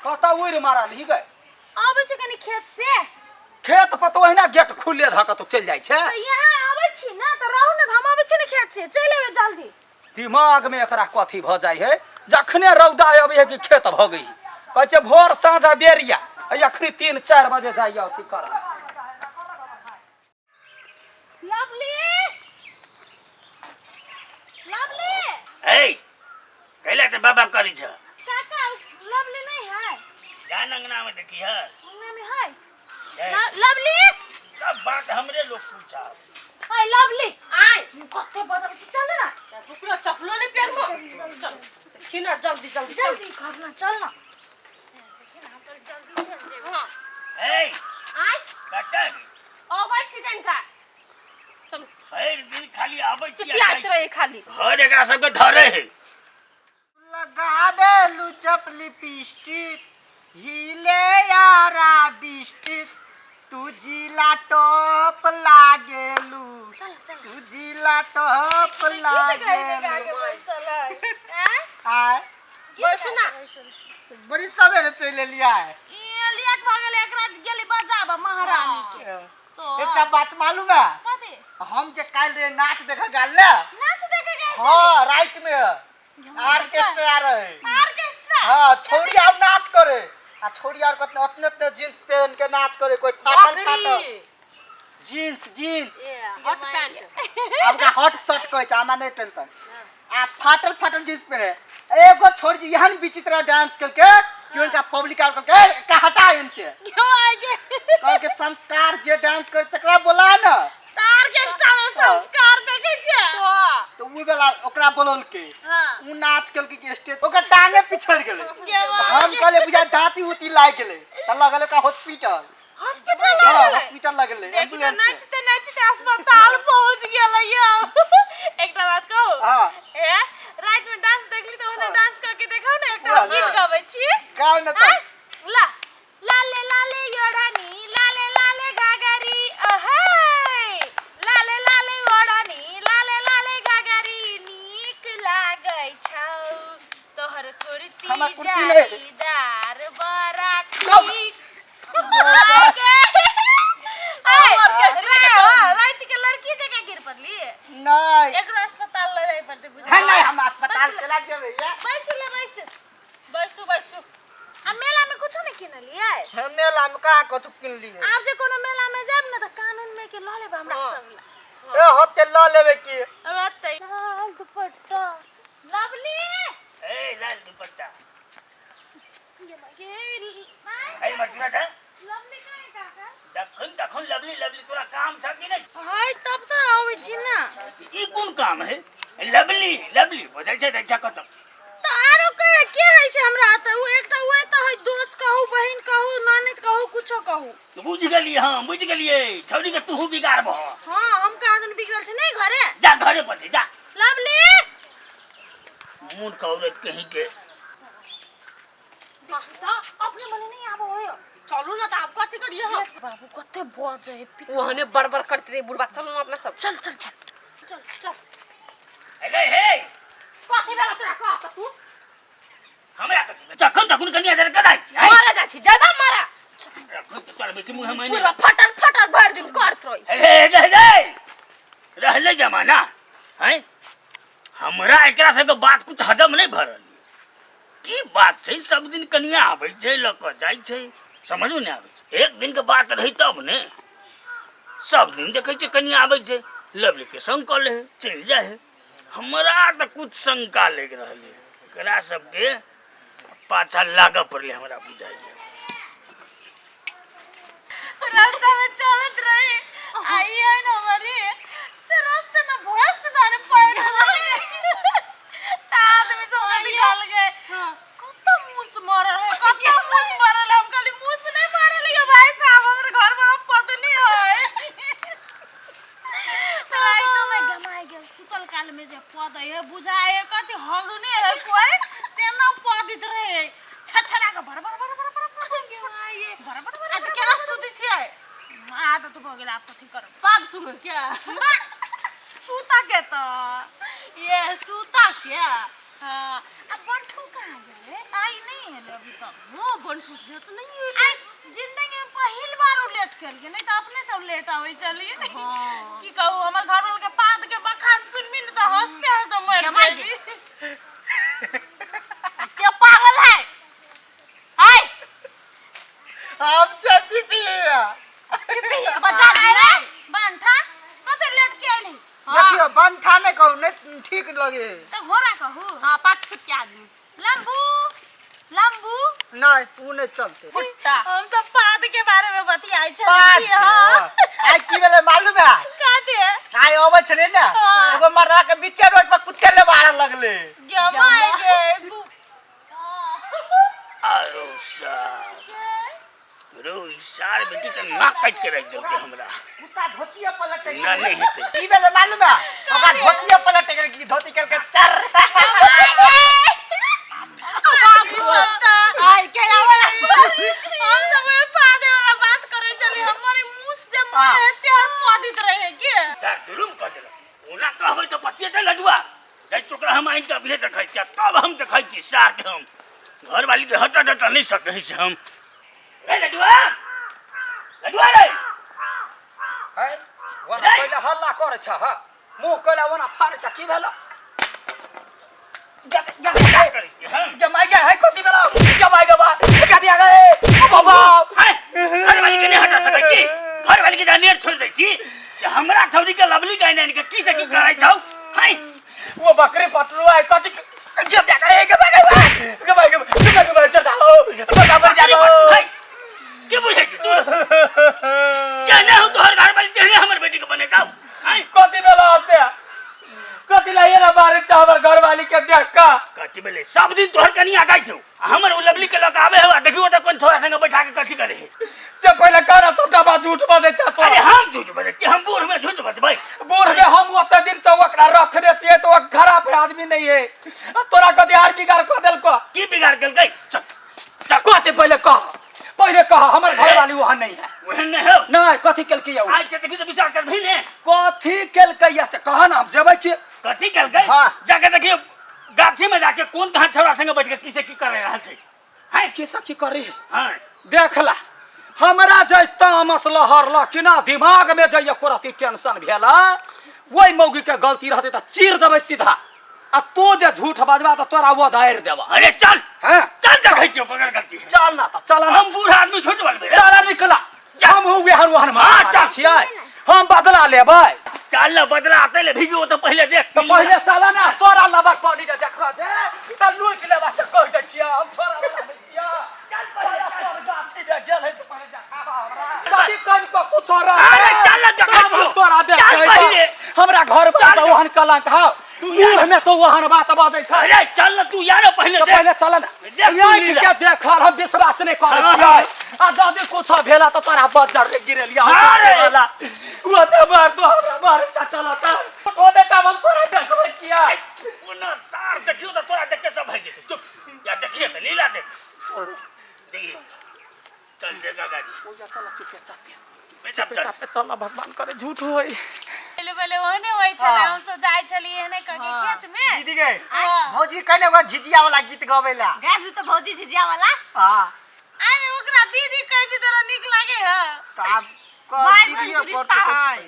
कहता उड़ मारल ही गए आबै छै कनी खेत से खेत पर तो ओहिना गेट खुले धक तो चल जाय छै। त यहाँ आबै छी ना त रहू ना हम आबै छी ने खेत से चल एबे जल्दी। दिमाग में एकरा कथी भ जाय है जखने रौदा आबै है कि खेत भगई कहै छै भोर साँझ बेरिया अखनी 3-4 बजे जाइए अथी कर। लवली लवली ए कैला त बाबा करी छ काका लवली नहीं है जान अंगना में देखी है अंगना में है ए, लवली सब बात हमरे लोग पूछा। हाय लवली आय कते बजे चल ना टुकड़ा चपलो नहीं पहन चल खिना जल्दी जल्दी जल्दी करना चल ना देखिन हम तो जल्दी चल जे हां ए आय काटा आबै छी तनका चल हर दिन खाली आबै छी चिचियात रहे खाली घर एकरा सब के धरे है लगाबे लुचप लिपस्टिक हिले यारा डिस्ट्रिक्ट तू जिला टॉप लागेलू चल चल तू जिला टॉप लागेलू आय बैसु ना बड़ी सवेरे चले लिया है ये लेट भ गेल एकरा गेली बजाबा महारानी के तो एकटा बात मालूम है कथि हम जे काल रे नाच देखे गेल ले नाच देखे गए हां रात में ऑर्केस्ट्रा रहे ऑर्केस्ट्रा हां छोड़ी अब नाच करे आ छोड़ी और कतने उतने उतने जींस पहन के नाच करे कोई फाटल फाटल जींस जींस ये हॉट पैंट आपका हॉट शर्ट कहे छ हमरा नहीं टेंशन आ फाटल फाटल जींस पहने एगो छोड़ जी यहन विचित्र डांस करके कि उनका पब्लिक आर करके का हटा इनसे क्यों आगे कह के संस्कार जे डांस करे तकरा बोला ना ऑर्केस्ट्रा में संस्कार देखे छे तो उ वाला ओकरा बोलल के हां उ नाच करके के स्टेज ओकर टांगे पिछड़ गेले हम कहले बुझा दांती उती लाग गेले त लगले का हॉस्पिटल हॉस्पिटल हां लगे हॉस्पिटल लगले देखिए नाचते नाचते अस्पताल पहुंच गेल ये एकटा बात कहू हां ए रात में डांस देखली तो ओने डांस करके देखाओ ना एकटा गीत गाबै छी गाओ ना तो ला लाले लाले योड़ानी लाले लाले गागरी अहे लाले लाले योड़ानी लाले लाले गागरी नीक लागै छौ तोहर कुर्ती हमर कुर्ती ले जालीदार बड़ा कब? ठीक रात के लड़की जगह गिर पड़ली नहीं एकरो अस्पताल ले जाय पड़ते बुझा है नहीं हम अस्पताल चला जेबे या बैसु बैसु आ मेला में कुछ नहीं किनलिए हम मेला में का कथु किन लिए आज जे कोनो मेला में जाब ना त कानून में के ल लेब हमरा सब ला ए होते ल लेबे की अब आते लाल दुपट्टा लवली ए लाल दुपट्टा ये ए मसला था लवली काहे काका दखन लवली लवली तोरा काम छ कि नहीं हाय तब त आवे छी ना ई कोन काम है लवली लवली बोझै छै देखा कत त आरो के है से हमरा त उ एकटा उ त है दोस्त कहू बहिन कहू ननद कहू कुछो कहू बुझ गेलिए हां बुझ गेलिए छौरी के तू बिगाड़ भ हां हम कहाँ दिन बिगड़ल छै नहीं घरे जा घरे पर जा लवली मूड औरत कहीं के अपने मने नहीं आबो होयो चलू ना त आप कथि करिए हम बाबू कते बजे ओहने बड़बड़ करते रे बुढ़बा चलू ना अपना सब चल चल चल चल चल ए हे कथि बेला तोरा कहत तू हमरा कथि जखन तखन कनिया जर कदाइ छै मारा जा छी जयबा मारा रखन त तोरा बेसी मुंह में पूरा फटल फटल भर दिन करत रही हे रहले जमाना हैं हमरा एकरा से तो बात कुछ हजम नहीं भरल की बात छै सब दिन कनिया आबै छै ल क जाय छै समझ में नहीं आबै एक दिन के बात रही तब ने सब दिन देखे छै कनिया आबै छै लवली के संग क ले चल जाए है हमरा त कुछ शंका लग रहले एकरा सब के पाछा लाग पड़ले हमरा बुझाई रास्ता में चलत रही आई है ना हमारी से रास्ते में भोग जाने पैर आदमी सब निकाल गए कत मुस मरल है कत मुस मरल हम खाली मुस नहीं मारल है भाई साहब हमर घर बड़ा पत्नी है आई तो मैं गमाई गेल सुतल काल में जे पद है बुझाए कति हगने है कोई तेना पदित रहे छछरा के भर भर भर भर गमाई भर भर भर आ त केना सुति छियै आदत भ गेल आप कथि करब बात सुन क्या सूता के तो ये अभी तक वो बंटू से तो नहीं हुई आज जिंदगी में पहली बार वो लेट कर गए नहीं तो अपने सब लेट आवे चलिए हां की कहूं हमर घर वाला के पाद के बखान सुनबी न तो हंसते हंसते मर जाबी क्या पागल है हाय हम से पीपी बजा दे रे बंठा कते लेट के आइली देखियो बंठा में कहू नहीं ठीक लगे तो घोड़ा कहू हां 5 फुट के आदमी लंबू लंबू नहीं तू नहीं चलते हम सब पाद के बारे में बतियाई छली हां आज की बेले मालूम है काते आई ओबे छले ना एगो मर्दा के बीचे रोड पर कुत्ते ले मारन लगले जमाए गे तू आरोसा रोई सार बेटी त नाक काट के रख देते हमरा कुत्ता धोतिया पलट गई ना नहीं हेते की बेले मालूम है ओका धोतिया पलट गई की धोती के चर आई केला वाला हम सब पादे वाला बात करे चली हमारे मुंह से मुंह त्यार पादित रहे के सार जुलुम कर देला ओना कहबै तो पतिया त लडुआ जै चोकरा हम आइन त अभी देखै छ तब हम देखै छी सार के हम घर वाली के हटा डटा नहीं सकै छ हम रे लडुआ लडुआ रे है वना पहले हल्ला करे छ ह मुंह कला वना फारे छ की भेला जमाई गया है कोती बेला जमाई गया बा क्या दिया गए बाबा घर वाली के नहीं हटा सकै छी घर वाली के जाने छोड़ दै छी कि हमरा छौरी के लवली गाइन के की से की कराई छौ हाय वो बकरी पटलू है कति क्या दिया गए के भाग चल जाओ बराबर जाओ के बुझै छी तू क्या ना हो तोहर घर वाली तेरे हमर बेटी के बने का हाय कति बेला आते कति ला ये बारे चावर घर वाली के देख का कति बेले सब दिन तोहर कनी आ गई छौ हमर उ लवली के लग आवे हो देखियो त कोन थोड़ा संग बैठा के कथि करे से पहले कर सबटा बात झूठ बजे छ तो अरे हम झूठ बजे छी हम बूढ़ में झूठ बजबै बूढ़ में हम ओते दिन से ओकरा रखने छिए तो खराब आदमी नहीं है तोरा कति हार बिगाड़ क देल को की बिगाड़ गेल गई चल कति पहले कह हमर घर वाली वहां नहीं है ओहन नहीं हो नहीं कथि केल के आज से देखी तो विश्वास कर भी ने कथि केल के से कह ना हम जेबै कि कथि केल गई हाँ। जाके देखियो गाछी में जाके कोन कहां छोरा संग बैठ के किसे की कर रहल छै है किसा की करी हां देखला हमरा जै तामस लहरला कि ना दिमाग में जै कोरती टेंशन भेला वही मौगी के गलती रहते त चीर देबै सीधा आ तू जे झूठ बजबा त तोरा वो दायर देबा अरे चल हैं चल देखै छियो बगल गलती है चल ना त चल हम बूढ़ा आदमी झूठ बोलबे चल निकला हम हुए हर वहन हाँ, मार चल। छियै हम बदला लेबै चल ना बदला आते ले भीगो तो पहले देख तो पहले चला ना तोरा लबर पड़ी जे देखा दे त लूट लेबा से कह दे छियै हम छोरा वाला में छियै चल पहले तोर गाछी में गेल है से पहले देखाबा हमरा कथि कन को कुछ रह अरे चल ना देखै छियो तोरा देख चल पहले हमरा घर पर वहन कलंक हां तू में तो वहन बात बाजै छ अरे चल ना तू यार पहले तो देख पहले चल ना यही के देखल हम विश्वास नहीं करै छियै आ दादी कुछ भेला तो तोरा बजर रे गिरलिया अरे वाला वो तो बार तो हमरा बार चला था तो बेटा हम तोरा देखबै छियै ओना सार देखियो तो तोरा देख के सब भाग जेतै चुप या देखिए तो लीला देख देखिए चल देखा गाड़ी ओ या चला चुप चाप बेटा चल चाप चला भगवान करे झूठ होई पहले ओहने होई छले हम सब जाय छलिए एने कके खेत में दीदी के भौजी कने वो झिझिया वाला गीत गावेला गाबी तो भौजी झिझिया वाला हां अरे ओकरा दीदी कहै छी तोरा निक लागे ह तो आप भाई दीदियो बहिन रिश्ता है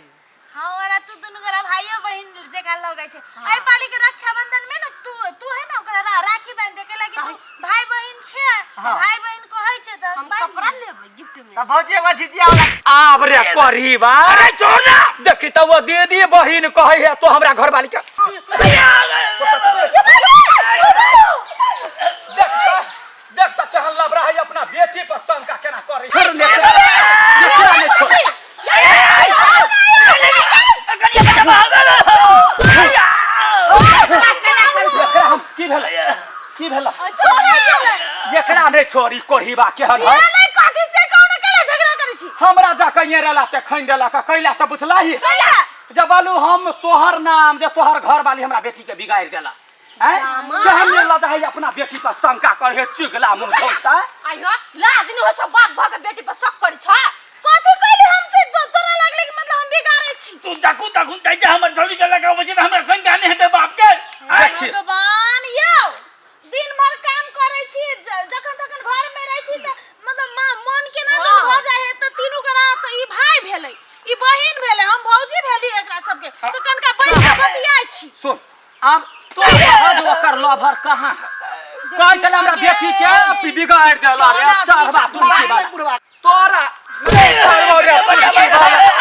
हां ओरा तू दुनु गोरा भाइयो बहिन जेका लगै छै आई पाली के रक्षाबंधन में ना तू है ना ओकरा राखी बांध दे के लागी तू भाई बहिन छे भाई बहिन कहै छै त हम कपड़ा लेबै गिफ्ट में तो भौजी एगो झिझिया वाला आब रे करी बा अरे छोड़ ना देखी तो वो दीदी बहिन कहै है तो हमरा घर वाली के देख त चहल लबरा है अपना बेटी पर शंका केना करे छोड़ ने एकरा ने छोड़ एकरा हम की भेला एकरा ने छोड़ी कोढ़ीबा के हर है ले कथि से कौन केला झगड़ा करै छी हमरा जा कहिए रेला ते खैन देला का कैला से बुझलाही कैला जब बालू हम तोहर नाम जे तोहर घर वाली हमरा बेटी के बिगाड़ देला हैं कहन ने लदा है अपना बेटी पर शंका करे चुगला मुंह धौसा आइयो लाज नहीं हो छ बाप भा के बेटी पर शक करै छ कथि कहली हमसे तोरा लागले कि मतलब हम बिगाड़ै छी तू जाकू ताकू जाय जा हमर छोरी के लगा बजे त हमरा संग गाने हेते बाप के भगवान यौ दिन भर काम करै छी जखन तखन तोहर कहाँ है कह चल हमरा बेटी के बिगाड़ देला रे अच्छा बा तू की बात बुढ़वा तोरा नहीं करबो रे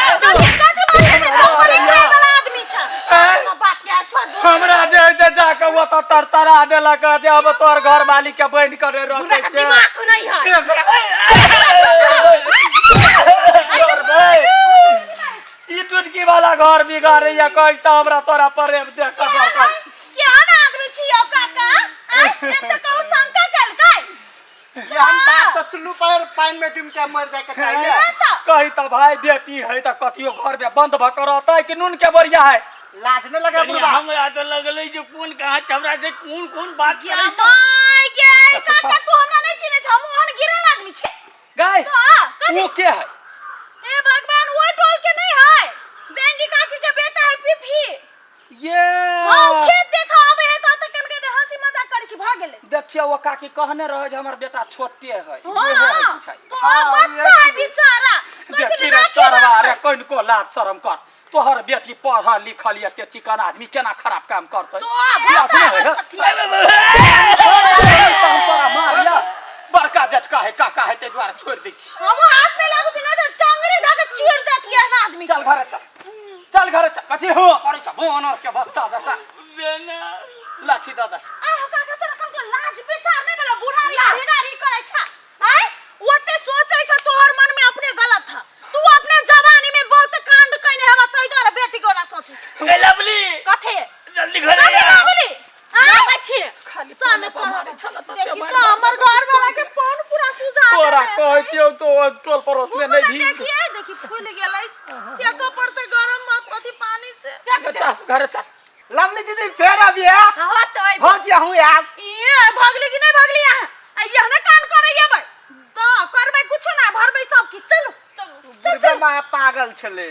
हमरा जे जे जाके वो तो तरतरा देलक जे अब तोर घर मालिक के बन करे रखे छे दिमाग नहीं है ई टुटकी वाला घर बिगाड़े या कह त हमरा तोरा प्रेम देख बरका क्या ना आदमी छियो काका एक तो कहू शंका कल काय हम बात तो चुल्लू पर पानी में डूब के मर जाए के चाहिए कही त भाई बेटी है त कथियो घर में बंद भ करत है कि नून के बरिया है लाज न लगे कनिया बुढ़वा हमरा तो लगले जे कौन कहां चबरा जे कौन बात क्या करे माय गे काका तू हमरा नहीं चिने छ हम ओहन गिरल आदमी छे गाय तो आ वो के है ए भगवान वो टोल के नहीं है बेंगी काकी के बेटा है पिफी ये हां खेत देखा आवे है तो तकन के हंसी मजाक करै छी भाग गेले देखियो वो काकी कहने रहे जे हमर बेटा छोटे है हां बुझाई तो बच्चा है बेचारा देखी रे चरवा रे कोन को लाज शरम कर तोहर बेटी पढ़ल लिखल एते चिकन आदमी केना खराब काम करतै तोरा मारिया बड़का जटका है काका है ते द्वारा छोड़ दै छी हम हाथ में लागू छी न त टंगरी धक चीर देत है ना आदमी चल घरे चल घरे चल कथि हो करे छ बोनर के बच्चा जका बेना लाठी दादा आ काका तोरा कनको लाज बेचार नहीं भेला बुढ़ारी ढेडारी करे छ आय ओते सोचै छ तोहर मन में अपने गलत था तू अपने जवानी में बहुत कांड कइने हवा तई द्वारा बेटी को ना सोचै छ ए लवली कथे जल्दी घरे आ बोली ना बच्ची सन कहारे छल त देखि तो हमर घर वाला के फोन पूरा सुझा तोरा कहै छियौ तो टोल पड़ोस में नहीं भी देखी फूल गेलै सेको पड़ते गरम मत अथी पानी से चल घरे चल लवली दीदी फेर अभी है हां तो भौजी हूं यार ये भागली कि नहीं भागली यहां आ ये ना कान करैया बे तो करबै कुछ ना भरबै सब की चलो दुर्गा माँ पागल छले